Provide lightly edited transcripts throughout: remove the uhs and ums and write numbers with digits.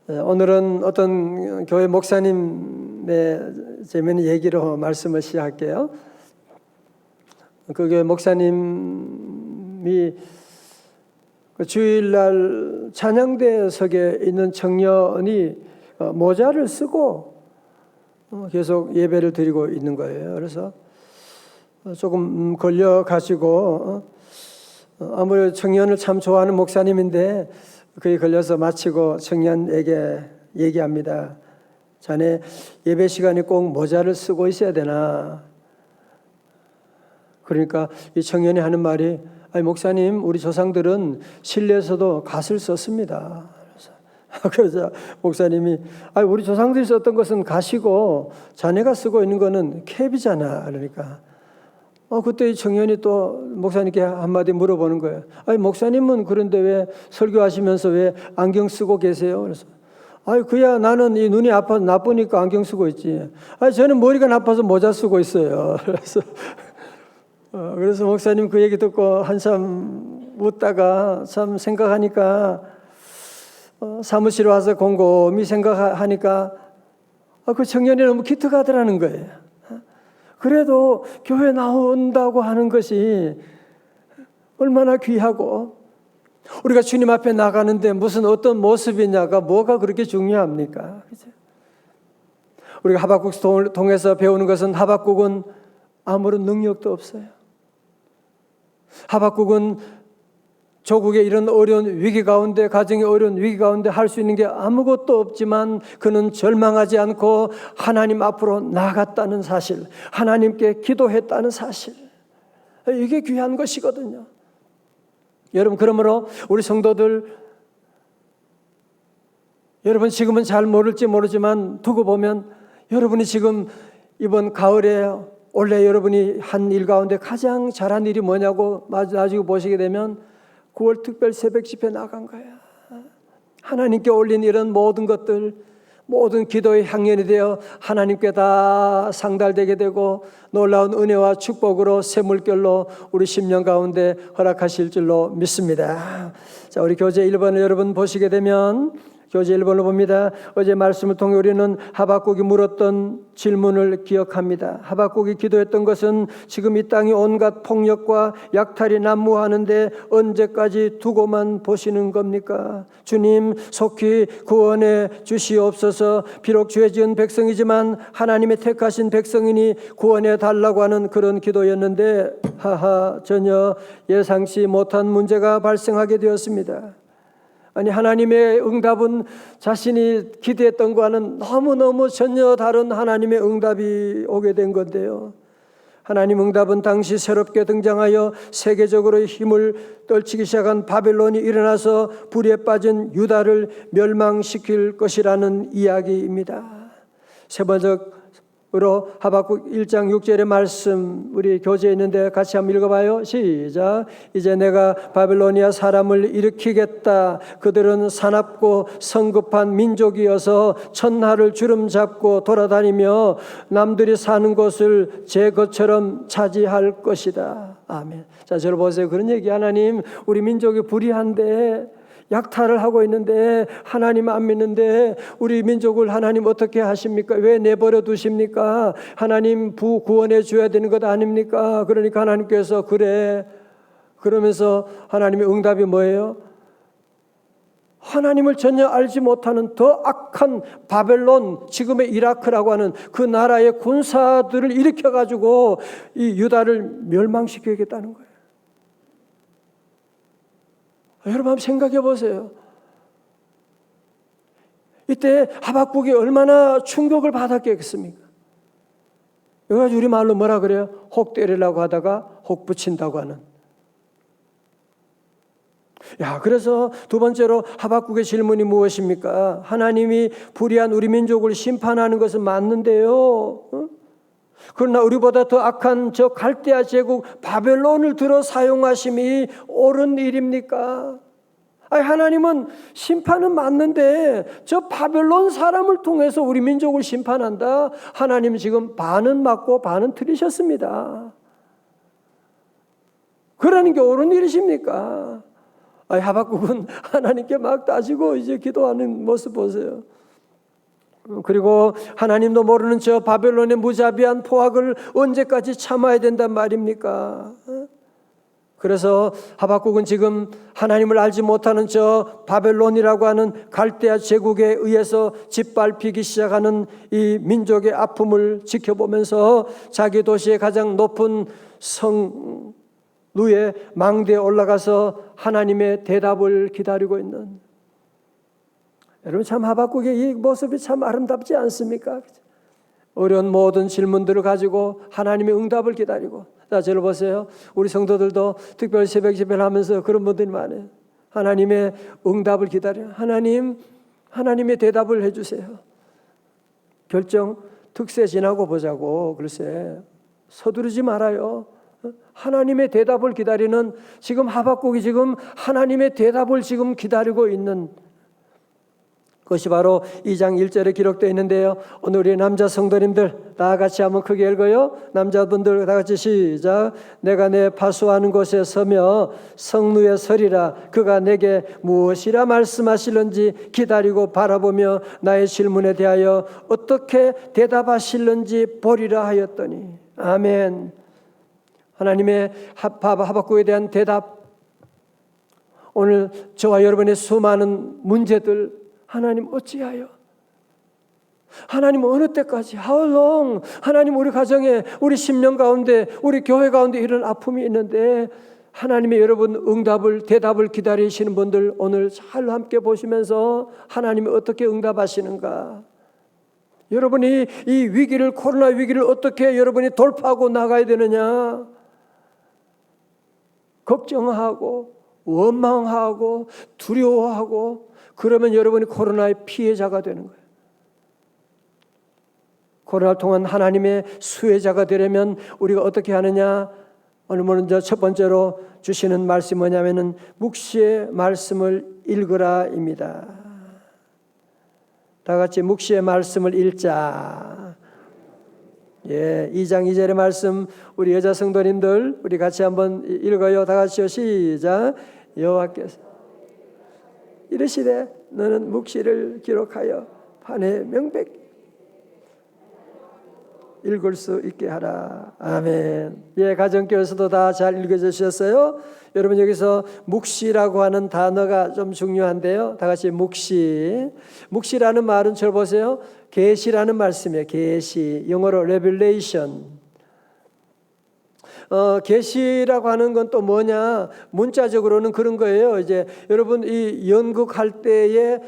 오늘은 어떤 교회 목사님의 재미있는 얘기로 말씀을 시작할게요. 그 교회 목사님이 주일날 찬양대석에 있는 청년이 모자를 쓰고 계속 예배를 드리고 있는 거예요. 그래서 조금 걸려가지고 아무래도 청년을 참 좋아하는 목사님인데 그에 걸려서 마치고 청년에게 얘기합니다. 자네 예배 시간에 꼭 모자를 쓰고 있어야 되나? 그러니까 이 청년이 하는 말이, 아니 목사님, 우리 조상들은 실내에서도 갓을 썼습니다. 그래서 목사님이, 아니 우리 조상들이 썼던 것은 갓이고 자네가 쓰고 있는 거는 캡이잖아. 그러니까 그때 이 청년이 또 목사님께 한마디 물어보는 거예요. 아니 목사님은 그런데 왜 설교하시면서 왜 안경 쓰고 계세요? 그래서 아니 그야 나는 이 눈이 아파서 나쁘니까 안경 쓰고 있지. 아니 저는 머리가 나빠서 모자 쓰고 있어요. 그래서 목사님 그 얘기 듣고 한참 웃다가 참 생각하니까 사무실에 와서 곰곰이 생각하니까 그 청년이 너무 기특하더라는 거예요. 그래도 교회 나온다고 하는 것이 얼마나 귀하고, 우리가 주님 앞에 나가는데 무슨 어떤 모습이냐가 뭐가 그렇게 중요합니까? 그죠? 우리가 하박국 통해서 배우는 것은 하박국은 아무런 능력도 없어요. 하박국은 조국의 이런 어려운 위기 가운데, 가정의 어려운 위기 가운데 할 수 있는 게 아무것도 없지만 그는 절망하지 않고 하나님 앞으로 나갔다는 사실, 하나님께 기도했다는 사실, 이게 귀한 것이거든요. 여러분, 그러므로 우리 성도들, 여러분 지금은 잘 모를지 모르지만 두고 보면 여러분이 지금 이번 가을에 원래 여러분이 한 일 가운데 가장 잘한 일이 뭐냐고 나중에 보시게 되면 9월 특별 새벽 집회 나간 거야. 하나님께 올린 이런 모든 것들, 모든 기도의 향연이 되어 하나님께 다 상달되게 되고 놀라운 은혜와 축복으로 샘물결로 우리 10년 가운데 허락하실 줄로 믿습니다. 자, 우리 교재 1번을 여러분 보시게 되면 교재 1번을 봅니다. 어제 말씀을 통해 우리는 하박국이 물었던 질문을 기억합니다. 하박국이 기도했던 것은 지금 이 땅이 온갖 폭력과 약탈이 난무하는데 언제까지 두고만 보시는 겁니까? 주님 속히 구원해 주시옵소서. 비록 죄 지은 백성이지만 하나님의 택하신 백성이니 구원해 달라고 하는 그런 기도였는데 전혀 예상치 못한 문제가 발생하게 되었습니다. 아니 하나님의 응답은 자신이 기대했던 것과는 너무너무 전혀 다른 하나님의 응답이 오게 된 건데요. 하나님 응답은 당시 새롭게 등장하여 세계적으로 힘을 떨치기 시작한 바벨론이 일어나서 불에 빠진 유다를 멸망시킬 것이라는 이야기입니다. 세 번째로 하박국 1장 6절의 말씀 우리 교재에 있는데 같이 한번 읽어봐요. 시작. 이제 내가 바벨로니아 사람을 일으키겠다. 그들은 사납고 성급한 민족이어서 천하를 주름잡고 돌아다니며 남들이 사는 곳을 제 것처럼 차지할 것이다. 아멘. 자, 저를 보세요. 그런 얘기, 하나님 우리 민족이 불의한데 약탈을 하고 있는데 하나님 안 믿는데 우리 민족을 하나님 어떻게 하십니까? 왜 내버려 두십니까? 하나님 구원해 줘야 되는 것 아닙니까? 그러니까 하나님께서 그래. 그러면서 하나님의 응답이 뭐예요? 하나님을 전혀 알지 못하는 더 악한 바벨론, 지금의 이라크라고 하는 그 나라의 군사들을 일으켜가지고 이 유다를 멸망시키겠다는 거예요. 여러분 한번 생각해 보세요. 이때 하박국이 얼마나 충격을 받았겠습니까? 여기까지 우리 말로 뭐라 그래요? 혹 때리려고 하다가 혹 붙인다고 하는. 그래서 두 번째로 하박국의 질문이 무엇입니까? 하나님이 불의한 우리 민족을 심판하는 것은 맞는데요. 그러나 우리보다 더 악한 저 갈대아 제국 바벨론을 들어 사용하심이 옳은 일입니까? 아니, 하나님은 심판은 맞는데 저 바벨론 사람을 통해서 우리 민족을 심판한다? 하나님 지금 반은 맞고 반은 틀리셨습니다. 그러는 게 옳은 일이십니까? 하박국은 하나님께 막 따지고 이제 기도하는 모습 보세요. 그리고 하나님도 모르는 저 바벨론의 무자비한 포악을 언제까지 참아야 된단 말입니까? 그래서 하박국은 지금 하나님을 알지 못하는 저 바벨론이라고 하는 갈대아 제국에 의해서 짓밟히기 시작하는 이 민족의 아픔을 지켜보면서 자기 도시의 가장 높은 성 누에 망대에 올라가서 하나님의 대답을 기다리고 있는, 여러분 참 하박국의 이 모습이 참 아름답지 않습니까? 어려운 모든 질문들을 가지고 하나님의 응답을 기다리고. 자, 저를 보세요. 우리 성도들도 특별히 새벽 예배를 하면서 그런 분들이 많아요. 하나님의 응답을 기다려요. 하나님의 대답을 해주세요. 결정 특세 지나고 보자고. 글쎄 서두르지 말아요. 하나님의 대답을 기다리는, 지금 하박국이 지금 하나님의 대답을 지금 기다리고 있는 그것이 바로 2장 1절에 기록되어 있는데요. 오늘 우리 남자 성도님들 다 같이 한번 크게 읽어요. 남자분들 다 같이 시작. 내가 내 파수하는 곳에 서며 성루에 서리라. 그가 내게 무엇이라 말씀하실는지 기다리고 바라보며 나의 질문에 대하여 어떻게 대답하실는지 보리라 하였더니. 아멘. 하나님의 하박국에 대한 대답, 오늘 저와 여러분의 수많은 문제들, 하나님 어찌하여, 하나님 어느 때까지, how long, 하나님 우리 가정에, 우리 심령 가운데, 우리 교회 가운데 이런 아픔이 있는데 하나님의 여러분 응답을, 대답을 기다리시는 분들 오늘 잘 함께 보시면서 하나님이 어떻게 응답하시는가, 여러분이 이 위기를, 코로나 위기를 어떻게 여러분이 돌파하고 나가야 되느냐, 걱정하고 원망하고 두려워하고 그러면 여러분이 코로나의 피해자가 되는 거예요. 코로나를 통한 하나님의 수혜자가 되려면 우리가 어떻게 하느냐? 오늘 먼저 첫 번째로 주시는 말씀이 뭐냐면은 묵시의 말씀을 읽으라입니다. 다 같이 묵시의 말씀을 읽자. 2장 2절의 말씀, 우리 여자 성도님들 우리 같이 한번 읽어요. 다 같이요. 시작. 여호와께서 이르시되 너는 묵시를 기록하여 판에 명백히 읽을 수 있게 하라. 아멘. 가정교회에서도 다 잘 읽어주셨어요? 여러분 여기서 묵시라고 하는 단어가 좀 중요한데요. 다 같이 묵시. 묵시라는 말은 저 보세요. 계시라는 말씀이에요. 계시. 영어로 revelation. 계시라고 하는 건 또 뭐냐? 문자적으로는 그런 거예요. 이제 여러분 이 연극할 때에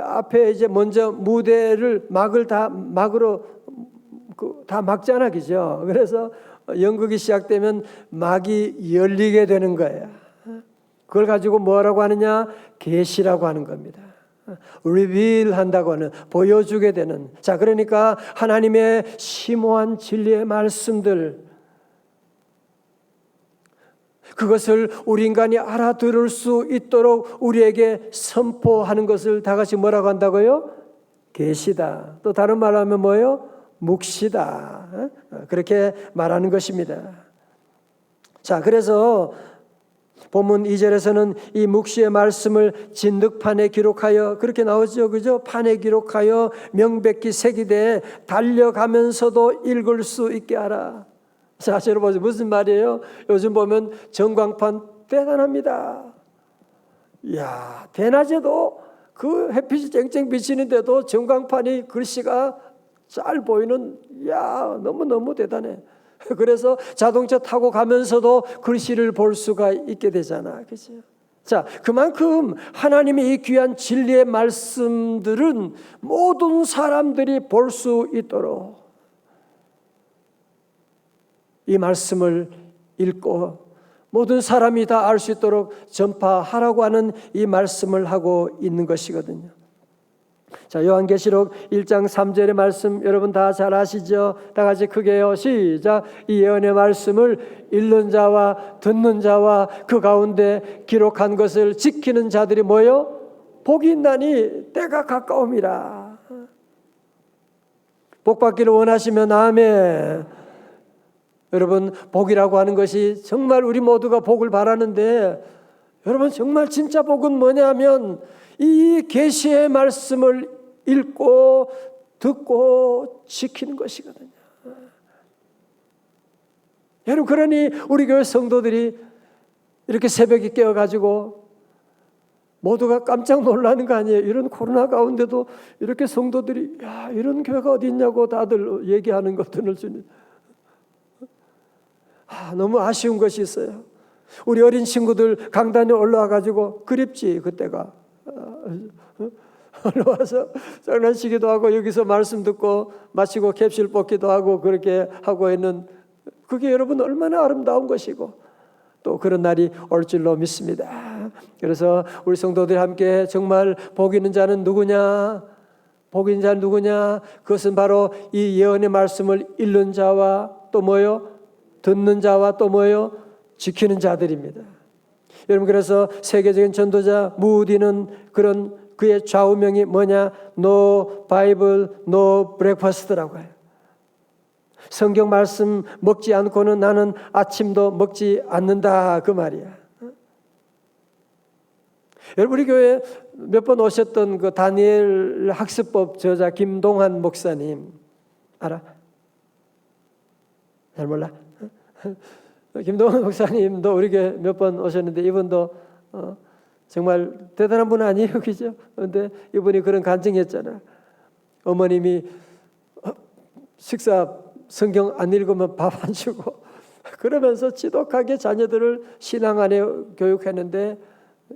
앞에 이제 먼저 무대를 막으로 다 막잖아, 그죠? 그래서 연극이 시작되면 막이 열리게 되는 거예요. 그걸 가지고 뭐라고 하느냐? 계시라고 하는 겁니다. reveal 한다고 하는, 보여주게 되는. 자, 그러니까 하나님의 심오한 진리의 말씀들, 그것을 우리 인간이 알아들을 수 있도록 우리에게 선포하는 것을 다 같이 뭐라고 한다고요? 계시다. 또 다른 말로 하면 뭐예요? 묵시다. 그렇게 말하는 것입니다. 자, 그래서 본문 2절에서는 이 묵시의 말씀을 진득판에 기록하여, 그렇게 나오죠, 그죠? 판에 기록하여 명백히 새기되 달려가면서도 읽을 수 있게 하라. 자, 여러분 무슨 말이에요? 요즘 보면 전광판 대단합니다. 이야, 대낮에도 그 햇빛이 쨍쨍 비치는데도 전광판이 글씨가 잘 보이는, 야, 너무너무 대단해. 그래서 자동차 타고 가면서도 글씨를 볼 수가 있게 되잖아. 그죠? 자, 그만큼 하나님의 이 귀한 진리의 말씀들은 모든 사람들이 볼 수 있도록 이 말씀을 읽고 모든 사람이 다 알 수 있도록 전파하라고 하는 이 말씀을 하고 있는 것이거든요. 자, 요한계시록 1장 3절의 말씀 여러분 다 잘 아시죠? 다 같이 크게요. 시작. 이 예언의 말씀을 읽는 자와 듣는 자와 그 가운데 기록한 것을 지키는 자들이 뭐요? 복이 있나니 때가 가까움이라. 복 받기를 원하시면 아멘. 여러분, 복이라고 하는 것이 정말 우리 모두가 복을 바라는데, 여러분 정말 진짜 복은 뭐냐면 이 계시의 말씀을 읽고 듣고 지키는 것이거든요. 여러분 그러니 우리 교회 성도들이 이렇게 새벽에 깨어가지고 모두가 깜짝 놀라는 거 아니에요? 이런 코로나 가운데도 이렇게 성도들이 야 이런 교회가 어디 있냐고 다들 얘기하는 것들을 주님. 너무 아쉬운 것이 있어요. 우리 어린 친구들 강단에 올라와가지고 그립지 그때가 올라와서 장난치기도 하고 여기서 말씀 듣고 마치고 캡슐 뽑기도 하고 그렇게 하고 있는 그게 여러분 얼마나 아름다운 것이고 또 그런 날이 올 줄로 믿습니다. 그래서 우리 성도들 함께 정말 복 있는 자는 누구냐? 복 있는 자는 누구냐? 그것은 바로 이 예언의 말씀을 읽는 자와 또 뭐요? 듣는 자와 또 뭐요? 지키는 자들입니다. 여러분 그래서 세계적인 전도자 무디는 그런 그의 좌우명이 뭐냐? No Bible, no breakfast라고 해요. 성경 말씀 먹지 않고는 나는 아침도 먹지 않는다 그 말이야. 여러분 우리 교회 몇 번 오셨던 그 다니엘 학습법 저자 김동환 목사님 알아? 잘 몰라? 김동환 목사님도 우리 교회 몇 번 오셨는데 이분도 정말 대단한 분 아니에요, 그죠? 그런데 이분이 그런 간증했잖아. 어머님이 식사 성경 안 읽으면 밥 안 주고 그러면서 지독하게 자녀들을 신앙 안에 교육했는데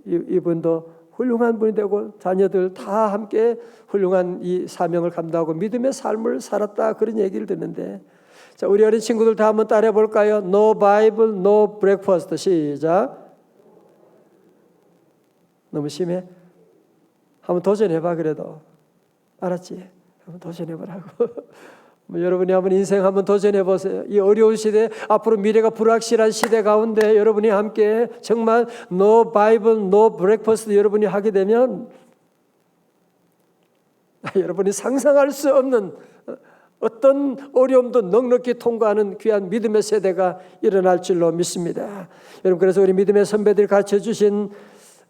이분도 훌륭한 분이 되고 자녀들 다 함께 훌륭한 이 사명을 감당하고 믿음의 삶을 살았다 그런 얘기를 듣는데 자 우리 어린 친구들 다 한번 따라해 볼까요? No Bible, no breakfast. 시작. 너무 심해? 한번 도전해봐 그래도. 알았지? 한번 도전해보라고. 여러분이 한번 인생 한번 도전해보세요. 이 어려운 시대, 앞으로 미래가 불확실한 시대 가운데 여러분이 함께 정말 No Bible, No Breakfast 여러분이 하게 되면 여러분이 상상할 수 없는 어떤 어려움도 넉넉히 통과하는 귀한 믿음의 세대가 일어날 줄로 믿습니다. 여러분 그래서 우리 믿음의 선배들이 가르쳐주신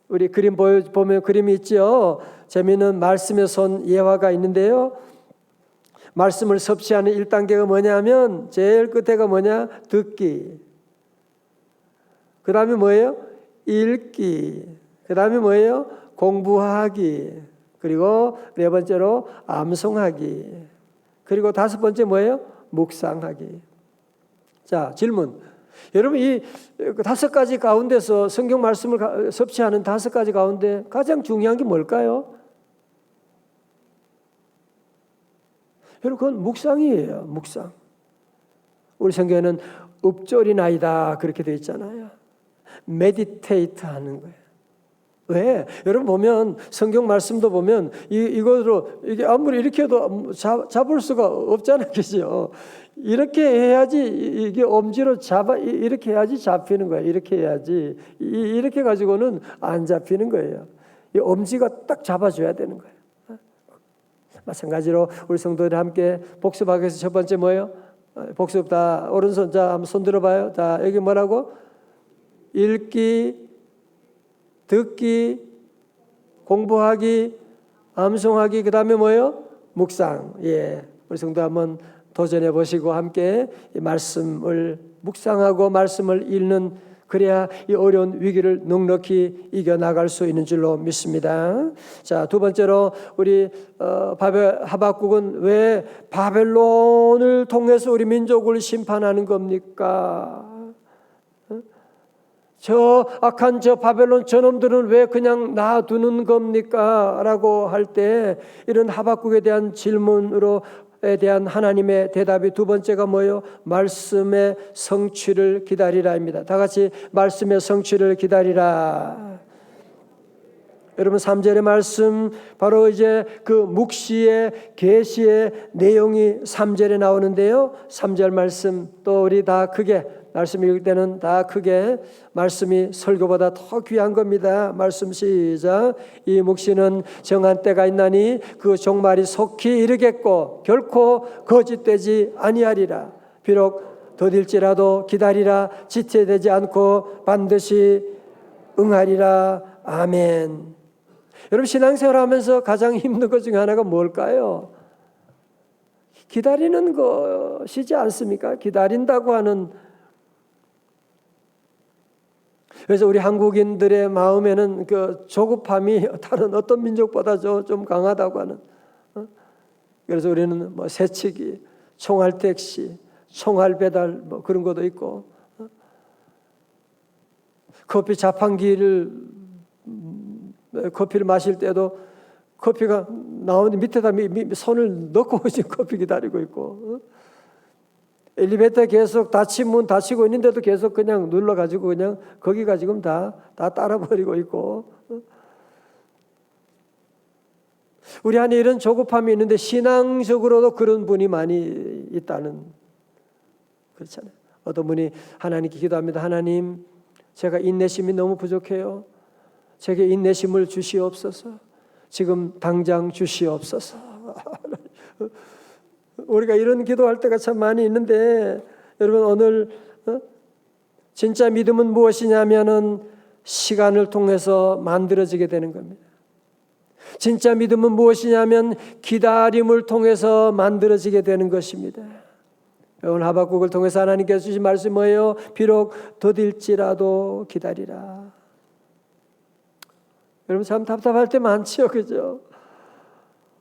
우리 그림 보면 그림이 있죠. 재미있는 말씀의 손 예화가 있는데요. 말씀을 섭취하는 1단계가 뭐냐면 제일 끝에가 뭐냐? 듣기. 그 다음에 뭐예요? 읽기. 그 다음에 뭐예요? 공부하기. 그리고 네 번째로 암송하기. 그리고 다섯 번째 뭐예요? 묵상하기. 자, 질문. 여러분 이 다섯 가지 가운데서 성경 말씀을 섭취하는 다섯 가지 가운데 가장 중요한 게 뭘까요? 여러분 그건 묵상이에요. 묵상. 우리 성경에는 읊조리나이다 그렇게 되어 있잖아요. 메디테이트 하는 거예요. 왜? 여러분 보면 성경 말씀도 보면 이것으로 이게 아무리 이렇게 해도 잡을 수가 없잖아요. 그죠? 이렇게 해야지 이게 엄지로 이렇게 해야지 잡히는 거예요. 이렇게 해야지 이렇게 가지고는 안 잡히는 거예요. 이 엄지가 딱 잡아줘야 되는 거예요. 마찬가지로 우리 성도들이 함께 복습하기 위해서 첫 번째 뭐예요? 복습 다 오른손 자 한번 손 들어봐요. 자 여기 뭐라고? 읽기, 듣기, 공부하기, 암송하기, 그 다음에 뭐예요? 묵상. 예, 우리 성도 한번 도전해 보시고 함께 이 말씀을 묵상하고 말씀을 읽는 그래야 이 어려운 위기를 넉넉히 이겨나갈 수 있는 줄로 믿습니다. 자, 두 번째로 우리 하박국은 왜 바벨론을 통해서 우리 민족을 심판하는 겁니까? 저 악한 저 바벨론 저놈들은 왜 그냥 놔두는 겁니까? 라고 할 때 이런 하박국에 대한 질문에 대한 하나님의 대답이 두 번째가 뭐예요? 말씀의 성취를 기다리라입니다. 다 같이 말씀의 성취를 기다리라. 여러분 3절의 말씀 바로 이제 그 묵시의 계시의 내용이 3절에 나오는데요. 3절 말씀 또 우리 다 크게 말씀 읽을 때는 다 크게 말씀이 설교보다 더 귀한 겁니다. 말씀 시작. 이 묵시는 정한 때가 있나니 그 종말이 속히 이르겠고 결코 거짓되지 아니하리라. 비록 더딜지라도 기다리라. 지체되지 않고 반드시 응하리라. 아멘. 여러분 신앙생활하면서 가장 힘든 것 중에 하나가 뭘까요? 기다리는 것이지 않습니까? 기다린다고 하는. 그래서 우리 한국인들의 마음에는 그 조급함이 다른 어떤 민족보다 좀 강하다고 하는. 그래서 우리는 뭐 새치기, 총알 택시, 총알 배달 뭐 그런 것도 있고, 커피 자판기를 커피를 마실 때도 커피가 나오는데 밑에다 손을 넣고 지금 커피 기다리고 있고, 엘리베이터 계속 문 닫히고 있는데도 계속 그냥 눌러가지고 그냥 거기가 지금 다 따라버리고 있고. 우리 안에 이런 조급함이 있는데 신앙적으로도 그런 분이 많이 있다는, 그렇잖아요. 어떤 분이 하나님께 기도합니다. 하나님, 제가 인내심이 너무 부족해요. 제게 인내심을 주시옵소서. 지금 당장 주시옵소서. 우리가 이런 기도할 때가 참 많이 있는데, 여러분 오늘 진짜 믿음은 무엇이냐면은 시간을 통해서 만들어지게 되는 겁니다. 진짜 믿음은 무엇이냐면 기다림을 통해서 만들어지게 되는 것입니다. 오늘 하박국을 통해서 하나님께서 주신 말씀이 뭐예요? 비록 더딜지라도 기다리라. 여러분 참 답답할 때 많죠, 그죠?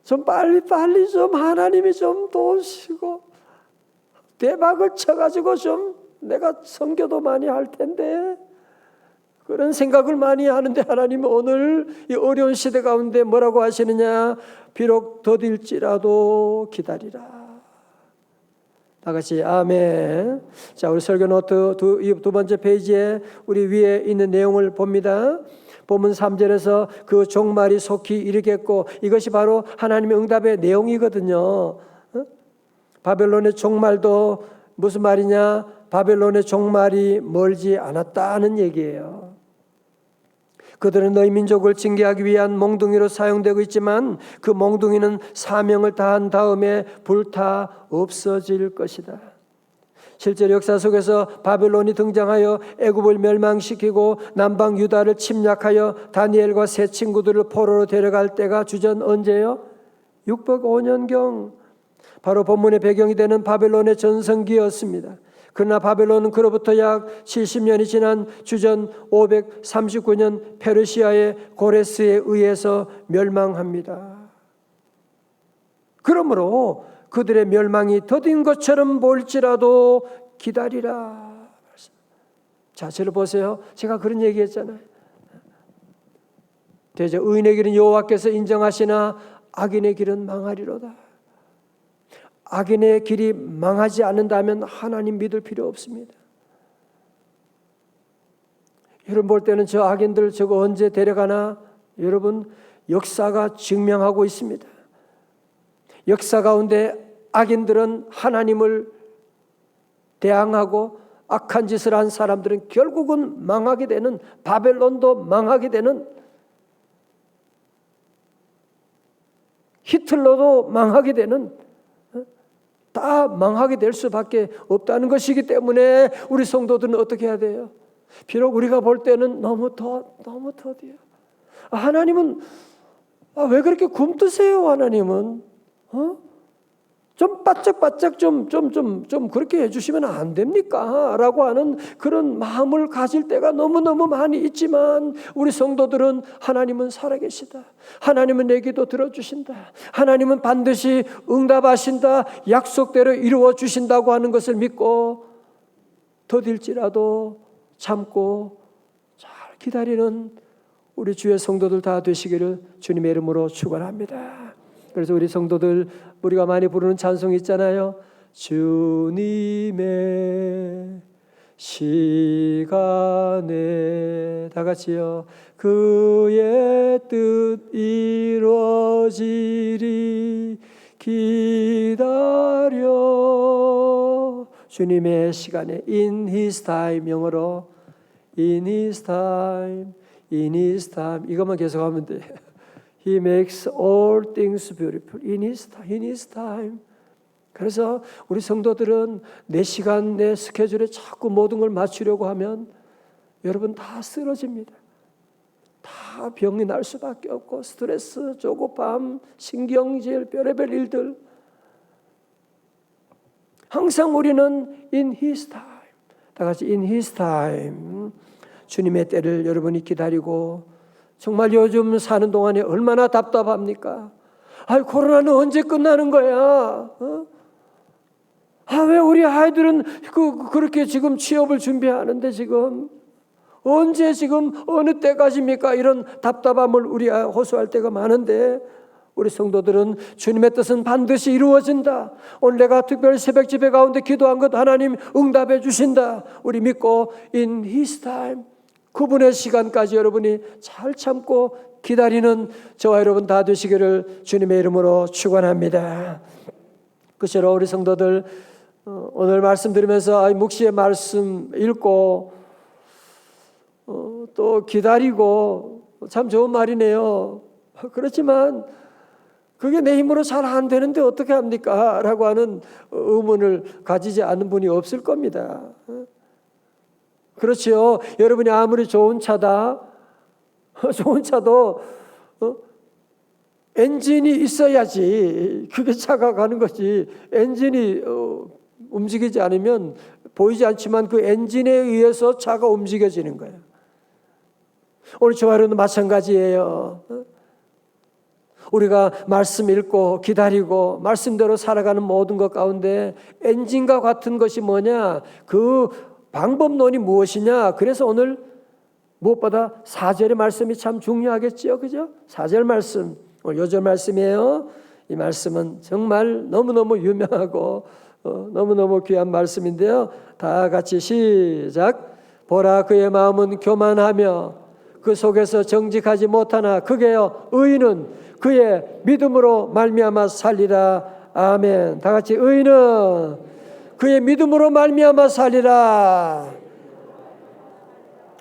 좀 빨리 좀 하나님이 좀 도우시고 대박을 쳐가지고 좀 내가 선교도 많이 할 텐데, 그런 생각을 많이 하는데 하나님은 오늘 이 어려운 시대 가운데 뭐라고 하시느냐? 비록 더딜지라도 기다리라. 다 같이 아멘. 자, 우리 설교 노트 두 번째 페이지에 우리 위에 있는 내용을 봅니다. 본문 3절에서 그 종말이 속히 이르겠고, 이것이 바로 하나님의 응답의 내용이거든요. 바벨론의 종말도 무슨 말이냐? 바벨론의 종말이 멀지 않았다는 얘기예요. 그들은 너희 민족을 징계하기 위한 몽둥이로 사용되고 있지만 그 몽둥이는 사명을 다한 다음에 불타 없어질 것이다. 실제로 역사 속에서 바벨론이 등장하여 애굽을 멸망시키고 남방 유다를 침략하여 다니엘과 세 친구들을 포로로 데려갈 때가 주전 언제요? 605년경. 바로 본문의 배경이 되는 바벨론의 전성기였습니다. 그러나 바벨론은 그로부터 약 70년이 지난 주전 539년 페르시아의 고레스에 의해서 멸망합니다. 그러므로 그들의 멸망이 더딘 것처럼 보일지라도 기다리라. 자, 저를 보세요. 제가 그런 얘기했잖아요. 대저 의인의 길은 여호와께서 인정하시나 악인의 길은 망하리로다. 악인의 길이 망하지 않는다면 하나님 믿을 필요 없습니다. 여러분 볼 때는 저 악인들 저거 언제 데려가나? 여러분 역사가 증명하고 있습니다. 역사 가운데 악인들은 하나님을 대항하고 악한 짓을 한 사람들은 결국은 망하게 되는, 바벨론도 망하게 되는, 히틀러도 망하게 되는, 다 망하게 될 수밖에 없다는 것이기 때문에 우리 성도들은 어떻게 해야 돼요? 비록 우리가 볼 때는 너무 더디요. 하나님은 왜 그렇게 굼뜨세요? 하나님은 좀 바짝바짝 좀 그렇게 해주시면 안 됩니까? 라고 하는 그런 마음을 가질 때가 너무너무 많이 있지만 우리 성도들은 하나님은 살아계시다. 하나님은 내 기도 들어주신다. 하나님은 반드시 응답하신다. 약속대로 이루어주신다고 하는 것을 믿고 더딜지라도 참고 잘 기다리는 우리 주의 성도들 다 되시기를 주님의 이름으로 축원합니다. 그래서 우리 성도들 우리가 많이 부르는 찬송이 있잖아요. 주님의 시간에, 다 같이요. 그의 뜻 이루어지리 기다려. 주님의 시간에, in His time, 영어로 in His time, in His time, 이것만 계속하면 돼. He makes all things beautiful in His time. 그래서 우리 성도들은 내 시간, 내 스케줄에 자꾸 모든 걸 맞추려고 하면 여러분 다 쓰러집니다. 다 병이 날 수밖에 없고 스트레스, 조급함, 신경질, 별의별 일들. 항상 우리는 in His time. 다 같이 in His time. 주님의 때를 여러분이 기다리고 정말 요즘 사는 동안에 얼마나 답답합니까? 코로나는 언제 끝나는 거야? 왜 우리 아이들은 그렇게 지금 취업을 준비하는데 지금 언제 지금 어느 때까지입니까? 이런 답답함을 우리가 호소할 때가 많은데 우리 성도들은 주님의 뜻은 반드시 이루어진다. 오늘 내가 특별 새벽 집회 가운데 기도한 것 하나님 응답해 주신다. 우리 믿고 in His time 그분의 시간까지 여러분이 잘 참고 기다리는 저와 여러분 다 되시기를 주님의 이름으로 축원합니다. 그처럼 우리 성도들 오늘 말씀 들으면서 묵시의 말씀 읽고 또 기다리고 참 좋은 말이네요. 그렇지만 그게 내 힘으로 잘 안 되는데 어떻게 합니까? 라고 하는 의문을 가지지 않는 분이 없을 겁니다. 그렇죠. 여러분이 아무리 좋은 차다, 좋은 차도 엔진이 있어야지 그게 차가 가는 거지. 엔진이 움직이지 않으면 보이지 않지만 그 엔진에 의해서 차가 움직여지는 거예요. 오늘 저와 여러분도 마찬가지예요. 우리가 말씀 읽고 기다리고 말씀대로 살아가는 모든 것 가운데 엔진과 같은 것이 뭐냐? 그 방법론이 무엇이냐? 그래서 오늘 무엇보다 4절의 말씀이 참 중요하겠죠. 그죠? 4절 말씀, 오늘 요절 말씀이에요. 이 말씀은 정말 너무너무 유명하고 너무너무 귀한 말씀인데요. 다 같이 시작. 보라 그의 마음은 교만하며 그 속에서 정직하지 못하나 그게요 의인은 그의 믿음으로 말미암아 살리라. 아멘. 다 같이 의인은 그의 믿음으로 말미암아 살리라.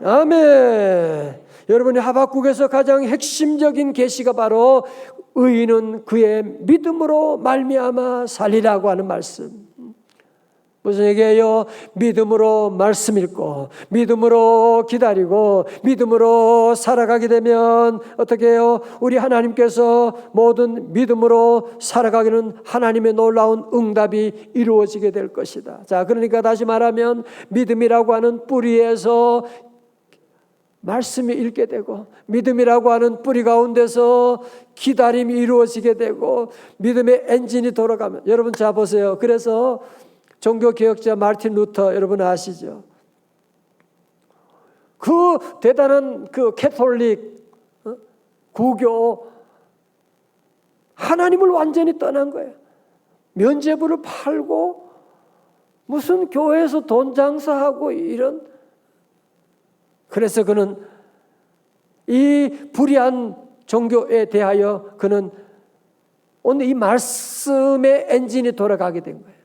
아멘. 여러분이 하박국에서 가장 핵심적인 계시가 바로 의인은 그의 믿음으로 말미암아 살리라고 하는 말씀. 무슨 얘기예요? 믿음으로 말씀 읽고 믿음으로 기다리고 믿음으로 살아가게 되면 어떻게 해요? 우리 하나님께서 모든 믿음으로 살아가기는 하나님의 놀라운 응답이 이루어지게 될 것이다. 자, 그러니까 다시 말하면 믿음이라고 하는 뿌리에서 말씀이 읽게 되고 믿음이라고 하는 뿌리 가운데서 기다림이 이루어지게 되고 믿음의 엔진이 돌아가면 여러분 자 보세요. 그래서 종교개혁자 마르틴 루터 여러분 아시죠? 그 대단한 그 캐톨릭 구교 하나님을 완전히 떠난 거예요. 면죄부를 팔고 무슨 교회에서 돈 장사하고 이런. 그래서 그는 이 불의한 종교에 대하여 그는 오늘 이 말씀의 엔진이 돌아가게 된 거예요.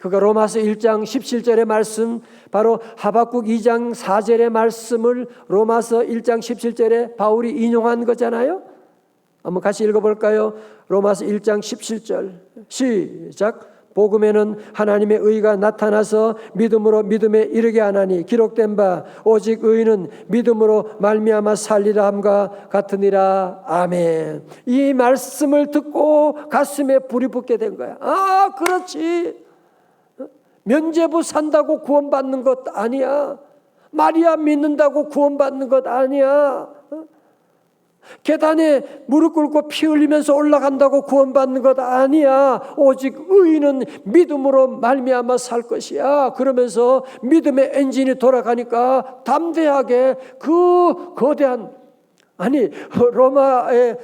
그가 로마서 1장 17절의 말씀, 바로 하박국 2장 4절의 말씀을 로마서 1장 17절에 바울이 인용한 거잖아요. 한번 같이 읽어볼까요? 로마서 1장 17절 시작. 복음에는 하나님의 의가 나타나서 믿음으로 믿음에 이르게 하나니 기록된 바 오직 의인은 믿음으로 말미암아 살리라 함과 같으니라. 아멘. 이 말씀을 듣고 가슴에 불이 붙게 된 거야. 그렇지. 면죄부 산다고 구원받는 것 아니야. 마리아 믿는다고 구원받는 것 아니야. 계단에 무릎 꿇고 피 흘리면서 올라간다고 구원받는 것 아니야. 오직 의인은 믿음으로 말미암아 살 것이야. 그러면서 믿음의 엔진이 돌아가니까 담대하게 그 거대한 로마의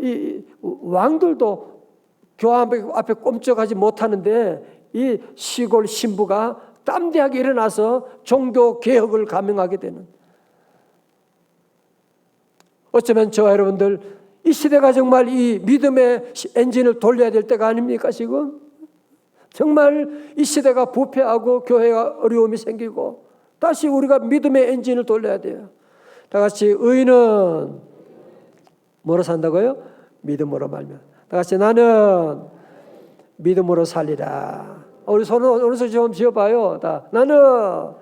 이 왕들도 교황 앞에 꼼짝하지 못하는데 이 시골 신부가 담대하게 일어나서 종교 개혁을 감행하게 되는. 어쩌면 저와 여러분들 이 시대가 정말 이 믿음의 엔진을 돌려야 될 때가 아닙니까 지금? 정말 이 시대가 부패하고 교회가 어려움이 생기고 다시 우리가 믿음의 엔진을 돌려야 돼요. 다 같이 의인은 뭐로 산다고요? 믿음으로 말면. 다 같이 나는 믿음으로 살리라. 우리 손을 오른손 좀 지어봐요. 나는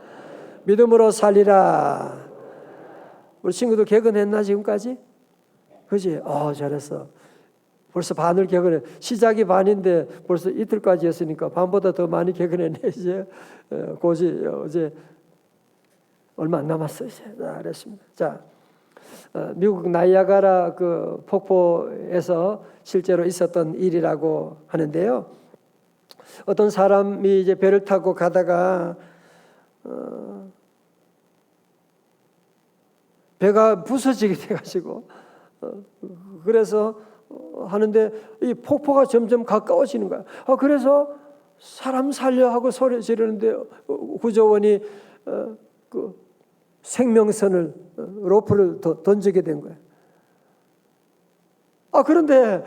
믿음으로 살리라. 우리 친구들 개근했나 지금까지? 그지? 잘했어. 벌써 반을 개근해. 시작이 반인데 벌써 이틀까지 했으니까 반보다 더 많이 개근했네. 이제 어제 얼마 안 남았어요. 이제 잘했습니다. 자, 미국 나이아가라 그 폭포에서 실제로 있었던 일이라고 하는데요. 어떤 사람이 이제 배를 타고 가다가 배가 부서지게 돼가지고 그래서 하는데 이 폭포가 점점 가까워지는 거야. 그래서 사람 살려 하고 소리 지르는데 구조원이 그 생명선을 로프를 던지게 된 거야. 그런데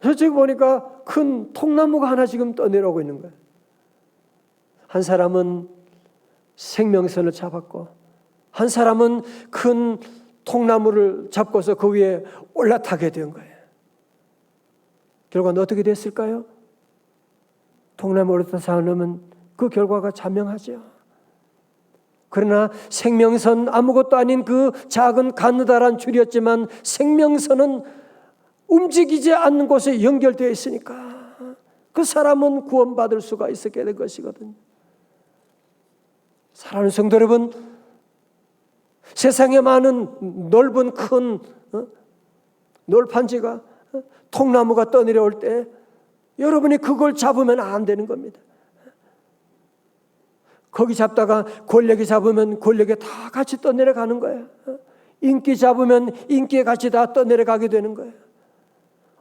저쪽에 보니까 큰 통나무가 하나 지금 떠내려오고 있는 거야. 한 사람은 생명선을 잡았고 한 사람은 큰 통나무를 잡고서 그 위에 올라타게 된 거예요. 결과는 어떻게 됐을까요? 통나무에 올라탄 사람은 그 결과가 자명하죠. 그러나 생명선, 아무것도 아닌 그 작은 가느다란 줄이었지만 생명선은 움직이지 않는 곳에 연결되어 있으니까 그 사람은 구원받을 수가 있었게 된 것이거든요. 사랑하는 성도 여러분, 세상에 많은 넓은 큰 놀판지가 통나무가 떠내려올 때 여러분이 그걸 잡으면 안 되는 겁니다. 거기 잡다가 권력이 잡으면 권력에 다 같이 떠내려가는 거예요. 인기 잡으면 인기에 같이 다 떠내려가게 되는 거예요.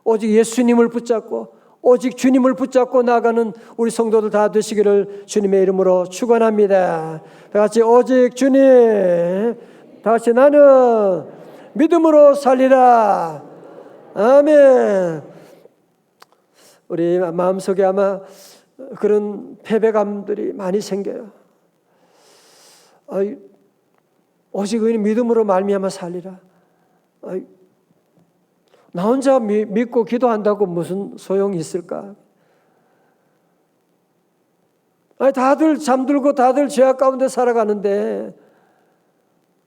오직 예수님을 붙잡고 오직 주님을 붙잡고 나가는 우리 성도들 다 되시기를 주님의 이름으로 축원합니다. 다 같이 오직 주님, 다 같이 나는 믿음으로 살리라. 아멘. 우리 마음속에 아마 그런 패배감들이 많이 생겨요. 오직 의인 믿음으로 말미암아 살리라. 나 혼자 믿고 기도한다고 무슨 소용이 있을까? 다들 잠들고 다들 죄악 가운데 살아가는데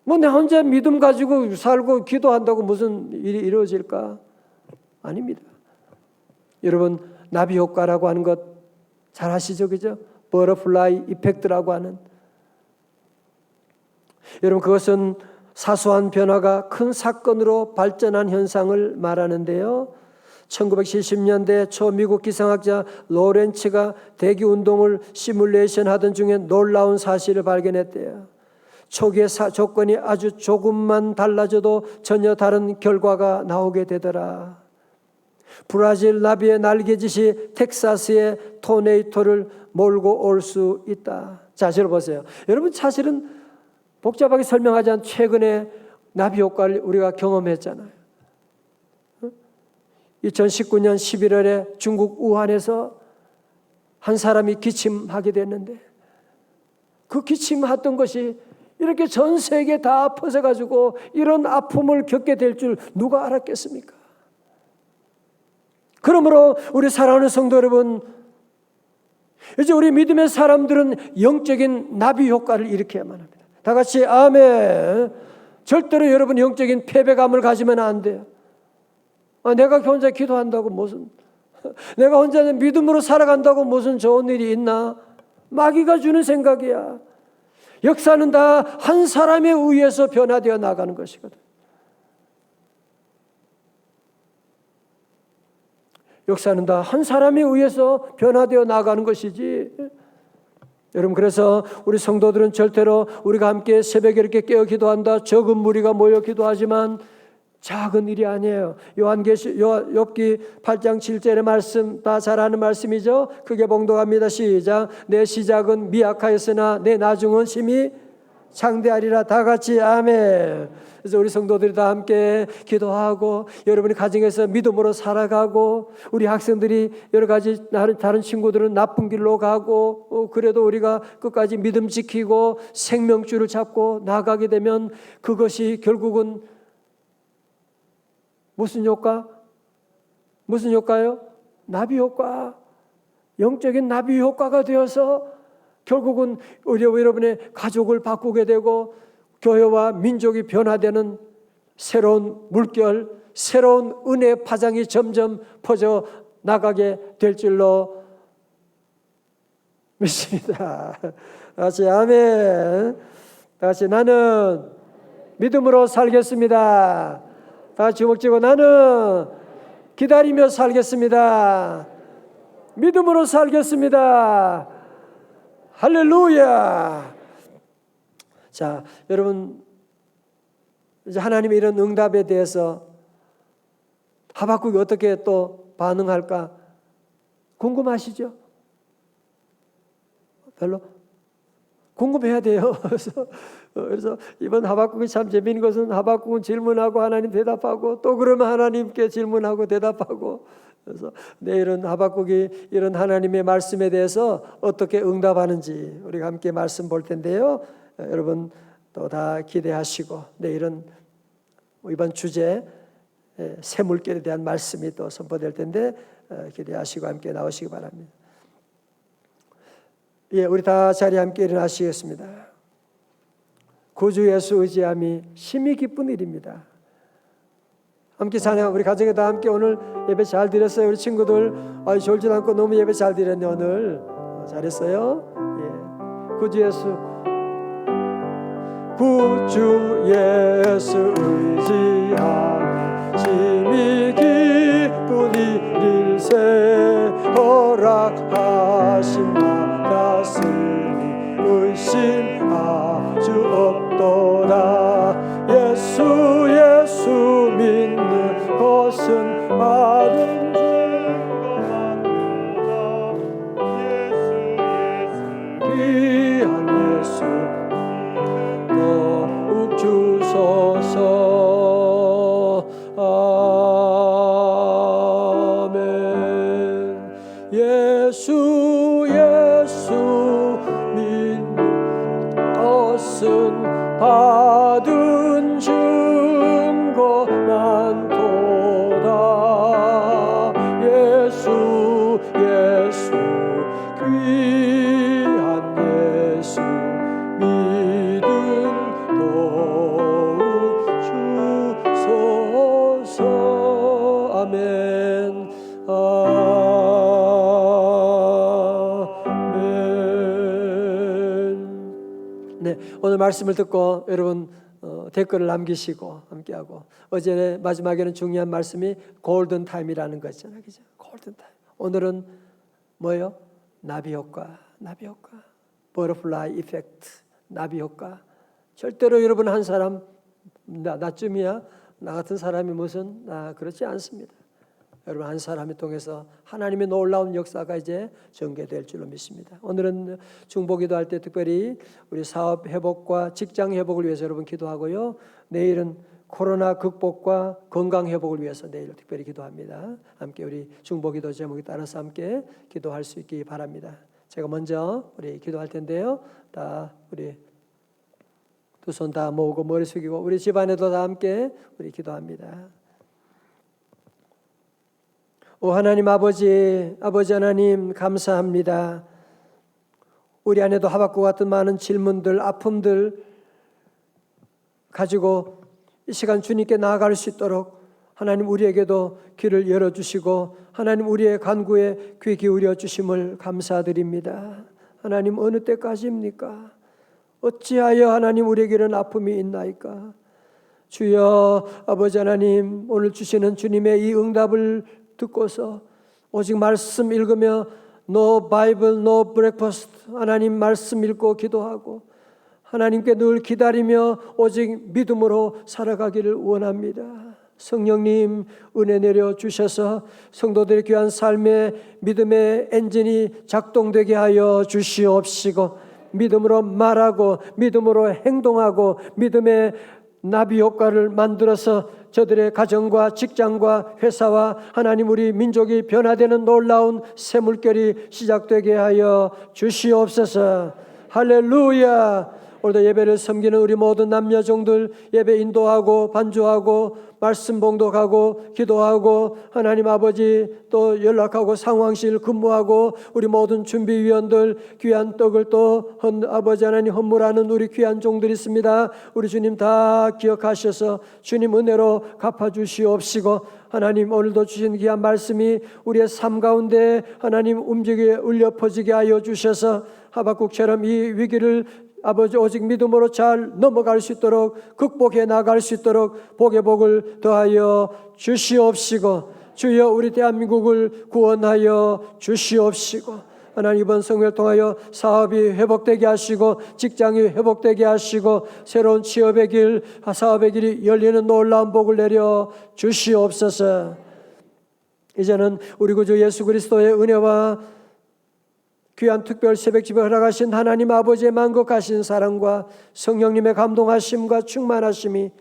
뭐 내 혼자 믿음 가지고 살고 기도한다고 무슨 일이 이루어질까? 아닙니다. 여러분, 나비 효과라고 하는 것 잘 아시죠? 그죠? 버터플라이 이펙트라고 하는, 여러분, 그것은 사소한 변화가 큰 사건으로 발전한 현상을 말하는데요. 1970년대 초 미국 기상학자 로렌츠가 대기운동을 시뮬레이션 하던 중에 놀라운 사실을 발견했대요. 초기의 조건이 아주 조금만 달라져도 전혀 다른 결과가 나오게 되더라. 브라질 나비의 날개짓이 텍사스의 토네이토를 몰고 올 수 있다. 자, 보세요. 여러분, 사실은 복잡하게 설명하지 않은 최근에 나비 효과를 우리가 경험했잖아요. 2019년 11월에 중국 우한에서 한 사람이 기침하게 됐는데 그 기침했던 것이 이렇게 전 세계에 다 퍼져가지고 이런 아픔을 겪게 될 줄 누가 알았겠습니까? 그러므로 우리 사랑하는 성도 여러분, 이제 우리 믿음의 사람들은 영적인 나비 효과를 일으켜야만 합니다. 다 같이 아멘. 절대로 여러분 영적인 패배감을 가지면 안 돼요. 내가 혼자 기도한다고 무슨, 내가 혼자 믿음으로 살아간다고 무슨 좋은 일이 있나? 마귀가 주는 생각이야. 역사는 다 한 사람에 의해서 변화되어 나가는 것이거든. 역사는 다 한 사람에 의해서 변화되어 나가는 것이지. 여러분, 그래서 우리 성도들은 절대로 우리가 함께 새벽에 이렇게 깨어 기도한다, 적은 무리가 모여 기도하지만 작은 일이 아니에요. 욥기 8장 7절의 말씀 다 잘 아는 말씀이죠. 크게 봉독합니다. 시작. 내 시작은 미약하였으나 내 나중은 심히 창대하리라. 다 같이 아멘. 그래서 우리 성도들이 다 함께 기도하고 여러분이 가정에서 믿음으로 살아가고 우리 학생들이 여러 가지 다른 친구들은 나쁜 길로 가고 그래도 우리가 끝까지 믿음 지키고 생명줄을 잡고 나가게 되면 그것이 결국은 무슨 효과? 무슨 효과요? 나비 효과. 영적인 나비 효과가 되어서 결국은 여러분의 가족을 바꾸게 되고 교회와 민족이 변화되는 새로운 물결, 새로운 은혜의 파장이 점점 퍼져 나가게 될 줄로 믿습니다. 다시 아멘. 다시 나는 믿음으로 살겠습니다. 다시 주먹 쥐고 나는 기다리며 살겠습니다. 믿음으로 살겠습니다. 할렐루야. 자, 여러분 이제 하나님의 이런 응답에 대해서 하박국이 어떻게 또 반응할까 궁금하시죠? 별로 궁금해야 돼요. 그래서 이번 하박국이 참 재미있는 것은 하박국은 질문하고 하나님 대답하고 또 그러면 하나님께 질문하고 대답하고, 그래서 내일은 하박국이 이런 하나님의 말씀에 대해서 어떻게 응답하는지 우리가 함께 말씀 볼 텐데요. 여러분 또 다 기대하시고 내일은 이번 주제 새 물결에 대한 말씀이 또 선포될 텐데 기대하시고 함께 나오시기 바랍니다. 예, 우리 다 자리에 함께 일어나시겠습니다. 구주 예수 의지함이 심히 기쁜 일입니다. 함께 찬양, 우리 가정에 다 함께 오늘 예배 잘 드렸어요. 우리 친구들 졸지도 않고 너무 예배 잘 드렸네. 오늘 잘했어요. 예, 구주 예수 의지함이 심히 기쁜 일일세 허락하신 나다스니 의심 아주 없도다. 예수 믿는 것은 받은 증거만 귀한 예수 더욱 주소서. 아멘. 예수 믿는 것은 받은 증거만 도다. 예수 귀한 예수 믿음 더욱 주소서. 아멘. 네, 오늘 말씀을 듣고 여러분 댓글을 남기시고 함께하고, 어제 마지막에는 중요한 말씀이 골든 타임이라는 거 있잖아요, 그죠? 골든 타임. 오늘은 뭐예요? 나비 효과, 버터플라이 이펙트, 나비 효과. 절대로 여러분 한 사람 나쯤이야 나 같은 사람이 무슨 그렇지 않습니다. 여러분 한 사람을 통해서 하나님의 놀라운 역사가 이제 전개될 줄로 믿습니다. 오늘은 중보기도 할 때 특별히 우리 사업 회복과 직장 회복을 위해서 여러분 기도하고요. 내일은 코로나 극복과 건강 회복을 위해서 내일 특별히 기도합니다. 함께 우리 중보기도 제목에 따라서 함께 기도할 수 있기 바랍니다. 제가 먼저 우리 기도할 텐데요. 다 우리 두 손 다 모으고 머리 숙이고 우리 집안에도 다 함께 우리 기도합니다. 오 하나님 아버지 하나님 감사합니다. 우리 안에도 하박국 같은 많은 질문들, 아픔들 가지고 이 시간 주님께 나아갈 수 있도록 하나님 우리에게도 길을 열어주시고 하나님 우리의 간구에 귀 기울여 주심을 감사드립니다. 하나님 어느 때까지입니까? 어찌하여 하나님 우리에게 이런 아픔이 있나이까? 주여 아버지 하나님 오늘 주시는 주님의 이 응답을 듣고서 오직 말씀 읽으며 No Bible, no breakfast 하나님 말씀 읽고 기도하고 하나님께 늘 기다리며 오직 믿음으로 살아가기를 원합니다. 성령님 은혜 내려 주셔서 성도들의 귀한 삶의 믿음의 엔진이 작동되게 하여 주시옵시고 믿음으로 말하고 믿음으로 행동하고 믿음의 나비 효과를 만들어서 저들의 가정과 직장과 회사와 하나님 우리 민족이 변화되는 놀라운 새 물결이 시작되게 하여 주시옵소서. 할렐루야. 오늘도 예배를 섬기는 우리 모든 남녀종들 예배 인도하고 반주하고 말씀 봉독하고 기도하고 하나님 아버지 또 연락하고 상황실 근무하고 우리 모든 준비위원들 귀한 떡을 또 아버지 하나님 헌물하는 우리 귀한 종들이 있습니다. 우리 주님 다 기억하셔서 주님 은혜로 갚아주시옵시고 하나님 오늘도 주신 귀한 말씀이 우리의 삶 가운데 하나님 움직여 울려 퍼지게 하여 주셔서 하박국처럼 이 위기를 아버지 오직 믿음으로 잘 넘어갈 수 있도록 극복해 나갈 수 있도록 복의 복을 더하여 주시옵시고 주여 우리 대한민국을 구원하여 주시옵시고 하나님 이번 성회를 통하여 사업이 회복되게 하시고 직장이 회복되게 하시고 새로운 취업의 길 사업의 길이 열리는 놀라운 복을 내려 주시옵소서. 이제는 우리 구주 예수 그리스도의 은혜와 귀한 특별 새벽집에 허락하신 하나님 아버지의 만극하신 사랑과 성령님의 감동하심과 충만하심이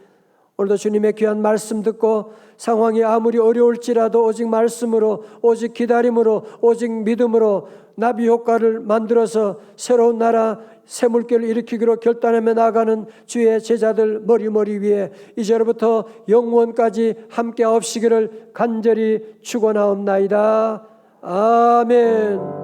오늘도 주님의 귀한 말씀 듣고 상황이 아무리 어려울지라도 오직 말씀으로 오직 기다림으로 오직 믿음으로 나비 효과를 만들어서 새로운 나라 새물결을 일으키기로 결단하며 나가는 주의 제자들 머리 위에 이제로부터 영원까지 함께 하옵시기를 간절히 축원하옵나이다. 아멘.